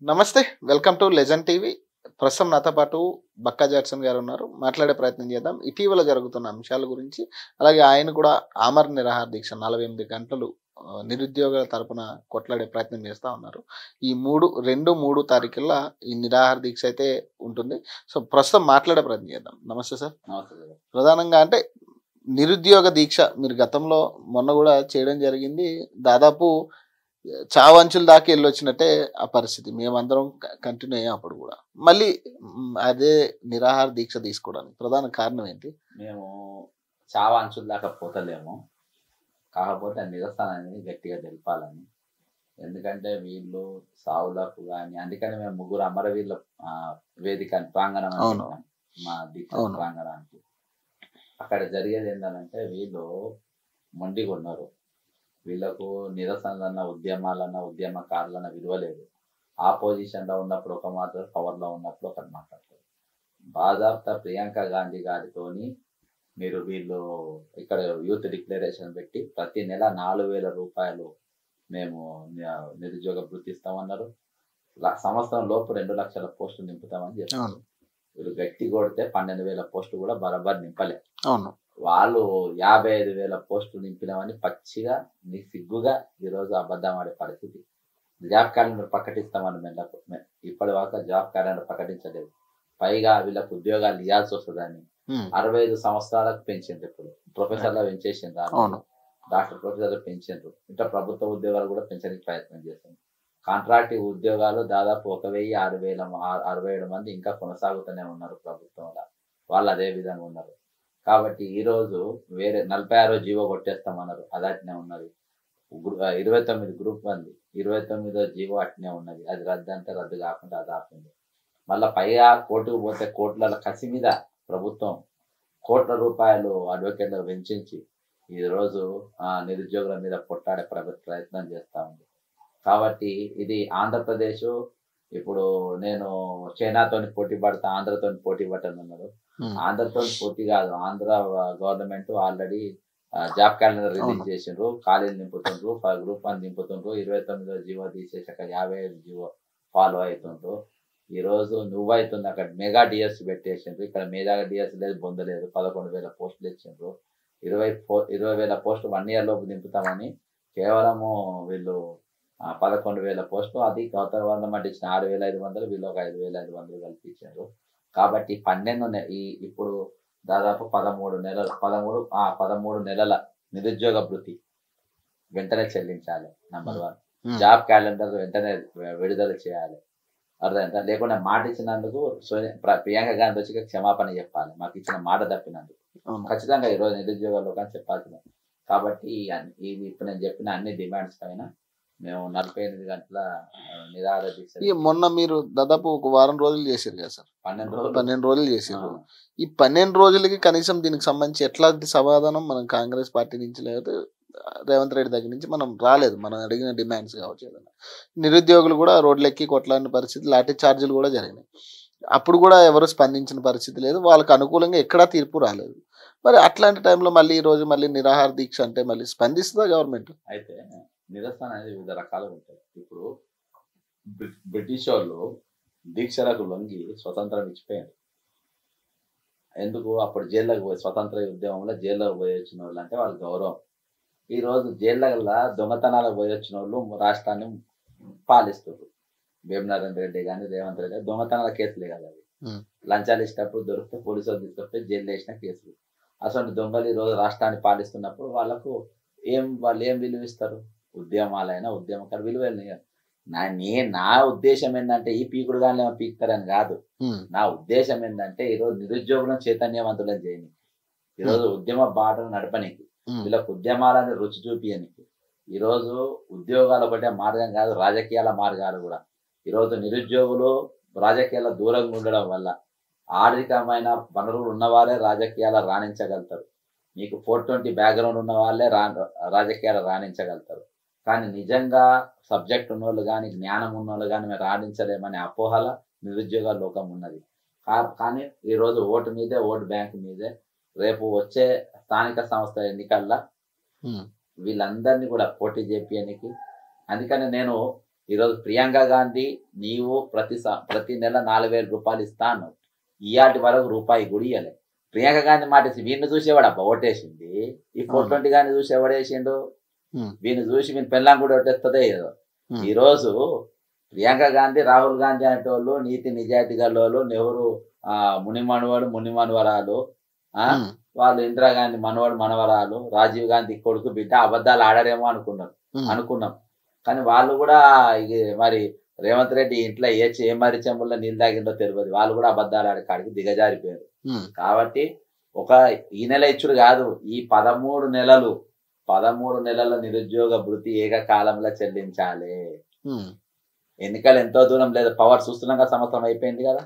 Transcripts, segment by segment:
నమస్తే. Welcome to legend TV. ప్రస్తుతం నాతో పాటు బక్కా జాక్సన్ గారు ఉన్నారు. మాట్లాడే ప్రయత్నం చేద్దాం. ఇటీవల జరుగుతున్న అంశాల గురించి, అలాగే ఆయన కూడా ఆమరణ నిరాహార దీక్ష 48 గంటలు నిరుద్యోగుల తరపున కొట్లాడే ప్రయత్నం చేస్తా ఉన్నారు. ఈ 2, 3 తారీఖుల్లో ఈ నిరాహార దీక్ష అయితే ఉంటుంది. సో, ప్రస్తుతం మాట్లాడే ప్రయత్నం చేద్దాం. నమస్తే సార్. ప్రధానంగా అంటే నిరుద్యోగ దీక్ష మీరు గతంలో మొన్న కూడా చేయడం జరిగింది. దాదాపు చావంచుల దాకా వెళ్ళొచ్చినట్టే ఆ పరిస్థితి. మేమందరం కంటిన్యూ అయ్యాం అప్పుడు కూడా. మళ్ళీ అదే నిరాహార దీక్ష తీసుకోవడానికి ప్రధాన కారణం ఏంటి? మేము చావు అంచుల దాకా పోతలేము. కాకపోతే ఆ నిరసనని గట్టిగా తెలపాలని. ఎందుకంటే వీళ్ళు సావులకు కానీ, అందుకని మేము ముగ్గురు అమరవీరుల వేదిక ప్రాంగణం అని అవును. పెట్టాం. మా దీక్ష అవును. ప్రాంగణానికి అక్కడ జరిగేది ఏంటంటే వీళ్ళు మొండిగా ఉన్నారు. వీళ్ళకు నిరసనలన్న ఉద్యమాలన్న ఉద్యమకారులన్న విలువ లేదు. ఆపోజిషన్లో ఉన్నప్పుడు ఒక మాట, పవర్లో ఉన్నప్పుడు ఒకటి మాట్లాడతారు. బాజాప్తా ప్రియాంక గాంధీ గారితోని వీళ్ళు ఇక్కడ యూత్ డిక్లరేషన్ పెట్టి ప్రతి నెల 4,000 రూపాయలు మేము నిరుద్యోగ భృతి ఇస్తామన్నారు. సంవత్సరం లోపు 2 లక్షల పోస్టులు నింపుతామని చెప్పారు. వీళ్ళు గట్టి కొడితే 12,000 పోస్టులు కూడా బరాబర్ నింపలే. అవును. వాళ్ళు 55,000 పోస్టులు నింపినామని పచ్చిగా సిగ్గుగా ఈరోజు అబద్ధం ఆడే పరిస్థితి. జాబ్ క్యాలెండర్ ప్రకటిస్తామని మేము ఇప్పటి వరకు జాబ్ క్యాలెండర్ ప్రకటించలేదు. పైగా వీళ్ళకు ఉద్యోగాలు ఇవ్వాల్సి వస్తుందని 65 సంవత్సరాలకు పెంచిండ్రు. ఇప్పుడు ప్రొఫెసర్లు పెంచేసిండ్రు, డాక్టర్ ప్రొఫెసర్లు పెంచిండ్రు. ఇంకా ప్రభుత్వ ఉద్యోగాలు కూడా పెంచడానికి ప్రయత్నం చేస్తుంది. కాంట్రాక్ట్ ఉద్యోగాలు దాదాపు 1,067 మంది ఇంకా కొనసాగుతూనే ఉన్నారు ప్రభుత్వంలో. వాళ్ళు అదే విధంగా ఉన్నారు. కాబట్టి ఈరోజు వేరే 46 జీవో కొట్టేస్తామన్నారు, అది అట్నే ఉన్నది. 29 గ్రూప్ 1 29వ జీవో అట్నే ఉన్నది. అది రద్దు అంటే రద్దు కాకుండా అది ఆపింది. మళ్ళీ పైగా కోర్టుకు పోతే కోట్ల కసి మీద ప్రభుత్వం కోట్ల రూపాయలు అడ్వకేట్లకు వెచ్చించి ఈరోజు నిరుద్యోగుల మీద కొట్టాడే ప్రయత్నం చేస్తూ ఉంది. కాబట్టి ఇది ఆంధ్రప్రదేశ్ ఇప్పుడు నేను చైనాతో పోటీ పడతా, ఆంధ్రతో పోటీ పట్టనున్నారు. ఆంధ్రతో పోటీ కాదు, Andhra government already job calendar release చేసిండ్రు. ఖాళీలు నింపుతుండ్రు, గ్రూప్ 1 నింపుతుండ్రు. 29వ జీవో తీసేసాక 55 జీవో ఫాలో అవుతుండ్రు. ఈరోజు నువ్వైతుంది అక్కడ మెగా డిఎస్సి పెట్టేసిండ్రు. ఇక్కడ మెగా డిఎస్సి లేదు, పొందలేదు. 11,000 పోస్టులు ఇచ్చిండ్రు. 20,000 పోస్టులు 1 year లోపు నింపుతామని కేవలము వీళ్ళు 11,000 పోస్టులు, అది గవర్నమెంట్ ఇచ్చిన 6,500, వీళ్ళు ఒక 5,500 కల్పించారు. కాబట్టి 12 ఇప్పుడు దాదాపు 13 నెలల నిరుద్యోగ భృతి వెంటనే చెల్లించాలి. నంబర్ 1. జాబ్ క్యాలెండర్ వెంటనే విడుదల చేయాలి. అర్థమైందా? లేకుండా మాట ఇచ్చినందుకు ప్రియాంక గాంధీ వచ్చి క్షమాపణ చెప్పాలి, మాకు ఇచ్చిన మాట తప్పినందుకు. ఖచ్చితంగా ఈరోజు నిరుద్యోగాల్లో కానీ చెప్పాల్సిందే. కాబట్టి ఇది ఇప్పుడు నేను చెప్పిన అన్ని డిమాండ్స్ పైన మేము 48 గంటల నిరాహార దీక్ష. మొన్న మీరు దాదాపు ఒక వారం రోజులు చేశారు కదా సార్? 12 రోజులు చేశారు. ఈ 12 రోజులకి కనీసం దీనికి సంబంధించి ఎట్లాంటి సమాధానం మనం కాంగ్రెస్ పార్టీ నుంచి లేదు, రేవంత్ రెడ్డి దగ్గర నుంచి మనం రాలేదు. మనం అడిగిన డిమాండ్స్ కావచ్చు ఏదైనా. నిరుద్యోగులు కూడా రోడ్లెక్కి కొట్లాడిన పరిస్థితి, లాఠీ చార్జీలు కూడా జరిగినాయి. అప్పుడు కూడా ఎవరు స్పందించిన పరిస్థితి లేదు, వాళ్ళకి అనుకూలంగా ఎక్కడా తీర్పు రాలేదు. మరి అట్లాంటి టైంలో మళ్ళీ ఈరోజు మళ్ళీ నిరాహార దీక్ష అంటే మళ్ళీ స్పందిస్తుందా గవర్నమెంట్? అయితే నిరసన అనేది వివిధ రకాలుగా ఉంటుంది. ఇప్పుడు బ్రిటిష్ వాళ్ళు దీక్షలకు లొంగి స్వతంత్రం ఇచ్చిపోయారు. ఎందుకు? అప్పుడు జైల్లోకి పోయి స్వతంత్ర ఉద్యమంలో జైల్లోకి పోయి వచ్చిన వాళ్ళు అంటే వాళ్ళ గౌరవం. ఈరోజు జైళ్ళ దొంగతనాలకు పోయి వచ్చిన వాళ్ళు రాష్ట్రాన్ని పాలిస్తారు. భీమనారాయణ రెడ్డి కానీ రేవంత్ రెడ్డి దొంగతనాల కేసులే కదా అవి. లంచాలు ఇచ్చినప్పుడు దొరికితే పోలీసులు తీసుకొస్తే జైలు వేసిన కేసులు. అసలు దొంగలు ఈరోజు రాష్ట్రాన్ని పాలిస్తున్నప్పుడు వాళ్ళు ఏం విలువ ఇస్తారు? ఉద్యమాలైనా ఉద్యమకారు విలువ. నా ఉద్దేశం ఏంటంటే ఈ పీకుడు కానీ ఏమో పీకుతారని కాదు. నా ఉద్దేశం ఏంటంటే ఈరోజు నిరుద్యోగులను చైతన్యవంతులను చేయని, ఈరోజు ఉద్యమ బాటను నడపనికి, వీళ్ళకు ఉద్యమాలని రుచి చూపియనికి. ఈరోజు ఉద్యోగాలు ఒకటే మార్గం కాదు, రాజకీయాల మార్గాలు కూడా. ఈరోజు నిరుద్యోగులు రాజకీయాల దూరంగా ఉండడం వల్ల ఆర్థికమైన వనరులు ఉన్నవారే రాజకీయాలు రాణించగలుగుతారు. మీకు 420 బ్యాక్గ్రౌండ్ ఉన్న వాళ్ళే రాజకీయాలు రాణించగలుగుతారు. కానీ నిజంగా సబ్జెక్ట్ ఉన్నోళ్ళు కానీ, జ్ఞానం ఉన్నోళ్ళు కానీ మేము రాణించలేమనే అపోహల నిరుద్యోగ లోకం ఉన్నది. కానీ ఈరోజు ఓటు మీదే, ఓటు బ్యాంకు మీదే రేపు వచ్చే స్థానిక సంస్థ ఎన్నికల్లో వీళ్ళందరినీ కూడా పోటీ చేపియడానికి. అందుకని నేను ఈరోజు ప్రియాంక గాంధీ నీవు ప్రతి నెల 4,000 రూపాయలు ఇస్తాను, ఇయాటి వరకు రూపాయి కూడా ఇవ్వలే. ప్రియాంక గాంధీ మాట వీడిని చూసేవాడు అబ్బా ఓటేసింది, ఈ 420 గాంధీ చూసి ఎవడేసిండు, వీడిని చూసి వీని పెళ్ళాం కూడా ఓటేస్తుందే ఏదో. ఈరోజు ప్రియాంక గాంధీ, రాహుల్ గాంధీ అనేటోళ్ళు నీతి నిజాయితీ గల్లోళ్ళు, నెహ్రూ మునిమనవాడు మునిమనవరాలు, వాళ్ళు ఇందిరాగాంధీ మనవాడు మనవరాలు, రాజీవ్ గాంధీ కొడుకు బిడ్డ, అబద్ధాలు ఆడారేమో అనుకున్నాం. కానీ వాళ్ళు కూడా మరి రేవంత్ రెడ్డి ఇంట్లో ఏ మరిచెంబుల్లో నీళ్ళు తాగిందో తెలియదు, వాళ్ళు కూడా అబద్ధాలు ఆడే కాడికి దిగజారిపోయారు. కాబట్టి ఈ నెల ఇచ్చుడు కాదు, ఈ 13 నెలల నిరుద్యోగ భృతి ఏకకాలంలో చెల్లించాలి. ఎన్నికలు ఎంతో దూరం లేదు, పవర్ చూస్తున్నాం కదా, సంవత్సరం అయిపోయింది కదా,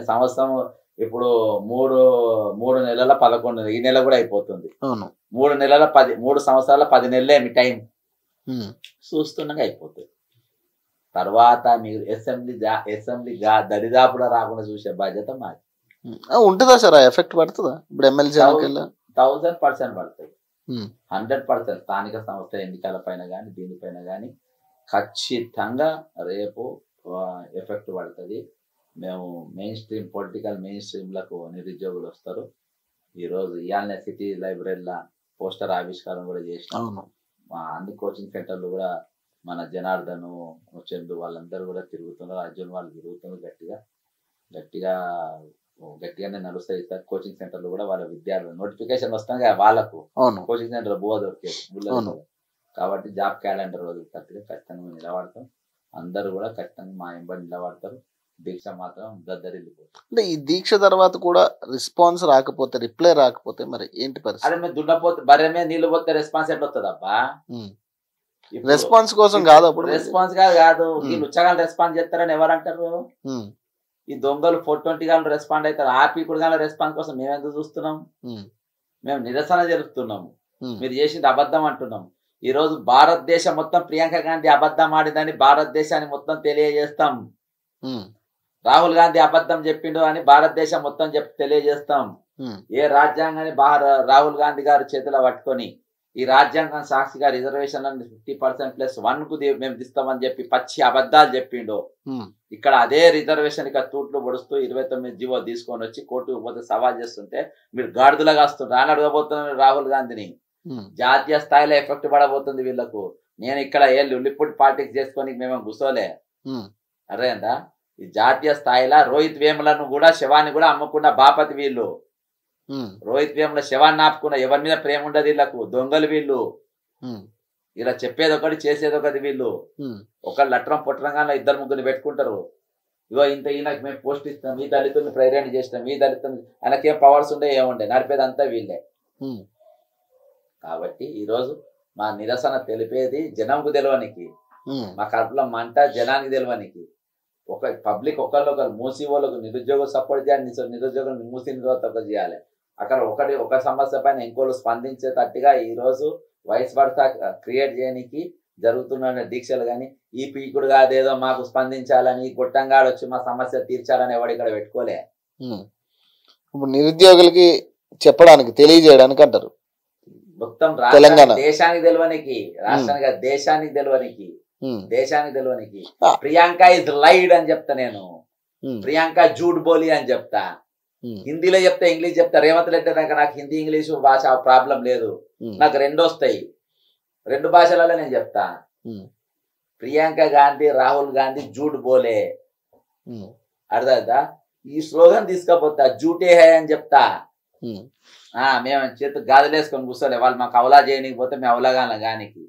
సంవత్సరం ఇప్పుడు 3 నెలల 11, ఈ నెల కూడా అయిపోతుంది. 3 సంవత్సరాల 10 నెలలే మీ టైం చూస్తున్నాగా అయిపోతుంది. తర్వాత మీరు అసెంబ్లీ దరిదాపులో రాకుండా చూసే బాధ్యత మాది. ఉంటుందా సార్ ఎఫెక్ట్ పడుతుందా? ఇప్పుడు ఎమ్మెల్సీ 1000% పడుతుంది, 100%. స్థానిక సంస్థ ఎన్నికల పైన కానీ దీనిపైన కానీ ఖచ్చితంగా రేపు ఎఫెక్ట్ పడుతుంది. మేము పొలిటికల్ మెయిన్ స్ట్రీమ్లకు నిరుద్యోగులు వస్తారు. ఈరోజు ఇయాలనే సిటీ లైబ్రరీలో పోస్టర్ ఆవిష్కారం కూడా చేసినాం. మా అన్ని కోచింగ్ సెంటర్లు కూడా మన జనార్దను, చందు వాళ్ళందరూ కూడా తిరుగుతున్నారు, అర్జున్ వాళ్ళు తిరుగుతున్నారు, గట్టిగానే నడుస్తాయి సార్. కోచింగ్ సెంటర్లు కూడా వాళ్ళ విద్యార్థులు నోటిఫికేషన్ వస్తాయి కదా, వాళ్ళకు కోచింగ్ సెంటర్ బువ దొరికేది. కాబట్టి జాబ్ క్యాలెండర్ రోజు ఖచ్చితంగా నిలబడతాం. అందరూ కూడా ఖచ్చితంగా మా ఎంబడి నిలబడతారు. దీక్ష మాత్రం దద్దరిల్లిపోతుంది. అంటే ఈ దీక్ష తర్వాత కూడా రెస్పాన్స్ రాకపోతే, రిప్లై రాకపోతే మరి ఏంటి పరిస్థితి? అదే మేము దున్నపోతే బర్రె మీద నీళ్ళు పోతే రెస్పాన్స్ ఎట్లా వస్తుంది అబ్బా? రెస్పాన్స్ కోసం కాదు, అప్పుడు రెస్పాన్స్ కాదు వీళ్ళు ఉచ్చగాలు రెస్పాన్స్ చేస్తారని ఎవరంటారు? ఈ దొంగలు 420 గాలు రెస్పాండ్ అవుతారు, ఆపీకుడు గాల రెస్పాన్స్ కోసం మేము ఎందుకు చూస్తున్నాం? మేము నిరసన జరుపుతున్నాము, మీరు చేసింది అబద్ధం అంటున్నాం. ఈ రోజు భారతదేశం మొత్తం ప్రియాంక గాంధీ అబద్ధం ఆడిందని భారతదేశాన్ని మొత్తం తెలియజేస్తాం. రాహుల్ గాంధీ అబద్ధం చెప్పిండు అని భారతదేశం మొత్తం తెలియజేస్తాం. ఏ రాజ్యాంగాన్ని రాహుల్ గాంధీ గారు చేతిలో పట్టుకొని ఈ రాజ్యాంగం సాక్షిగా రిజర్వేషన్లను 50%+1 కు మేము ఇస్తామని చెప్పి పచ్చి అబద్ధాలు చెప్పిండు. ఇక్కడ అదే రిజర్వేషన్ ఇక తూట్లు పొడుస్తూ 29 జీవో తీసుకొని వచ్చి కోర్టుకు పోతే సవాల్ చేస్తుంటే మీరు గాడిదలుగా వస్తుంటారు అని అడగబోతున్నారు రాహుల్ గాంధీని. జాతీయ స్థాయిలో ఎఫెక్ట్ పడబోతుంది వీళ్ళకు. నేను ఇక్కడ లిప్పుడు పాలిటిక్స్ చేసుకొని మేము కూర్చోలే, అరేందా? ఈ జాతీయ స్థాయిలో రోహిత్ వేములను కూడా శవాన్ని కూడా అమ్ముకున్న బాపతి వీళ్ళు. రోహిత్ వేముల శవాన్ని ఆపుకున్న, ఎవరి మీద ప్రేమ ఉండదు వీళ్ళకు, దొంగలు వీళ్ళు. ఇలా చెప్పేది ఒకటి చేసేది ఒకటి వీళ్ళు. ఒక లట్రం పొట్టరంగా 2-3 పెట్టుకుంటారు. ఇగో ఇంత ఈయనకి మేము పోస్ట్ ఇస్తాం, మీ దళితుల్ని ప్రైరేట్ చేస్తాం, మీ దళితులు ఆయనకేం పవర్స్ ఉండే ఏముండే, నడిపేది అంతా వీళ్ళే. కాబట్టి ఈరోజు మా నిరసన తెలిపేది జనంకు తెలియనికి, మా కడుపులో మంట జనానికి తెలియనికి. ఒక పబ్లిక్ ఒకళ్ళు మూసి వాళ్ళకు నిరుద్యోగం సపోర్ట్ చేయాలి, నిరుద్యోగం మూసి నిరోధక చేయాలి. అక్కడ ఒక సమస్య పైన ఇంకోళ్ళు స్పందించేటట్టుగా ఈరోజు వయసు భర్త క్రియేట్ చేయడానికి జరుగుతున్న దీక్షలు. కానీ ఈ పీకుడు కాదేదో మాకు స్పందించాలని, గొట్టంగా వచ్చి మా సమస్య తీర్చాలని ఎవడు ఇక్కడ పెట్టుకోలే. ఇప్పుడు నిరుద్యోగులకి చెప్పడానికి, తెలియజేయడానికి అంటారు మొత్తం దేశానికి తెలియనికి, రాష్ట్రానికి దేశానికి తెలియనికి. ప్రియాంక ఇస్ లైడ్ అని చెప్తా నేను, ప్రియాంక జూడ్ బోలి అని చెప్తా. హిందీలో చెప్తా, ఇంగ్లీష్ చెప్తా. రేవంత్ రెడ్డి నాకు హిందీ ఇంగ్లీష్ భాష ప్రాబ్లం లేదు, నాకు 2 వస్తాయి, 2 భాషలలో నేను చెప్తా. ప్రియాంక గాంధీ, రాహుల్ గాంధీ జూడ్ బోలే, అర్థమైందా? ఈ స్లోగన్ తీసుకపోతా, జూటే హై అని చెప్తా. మేము చేతు గాజులేసుకొని కూర్చోలే, వాళ్ళు మాకు అవలా చేయకపోతే మేము అవలాగానే గానికి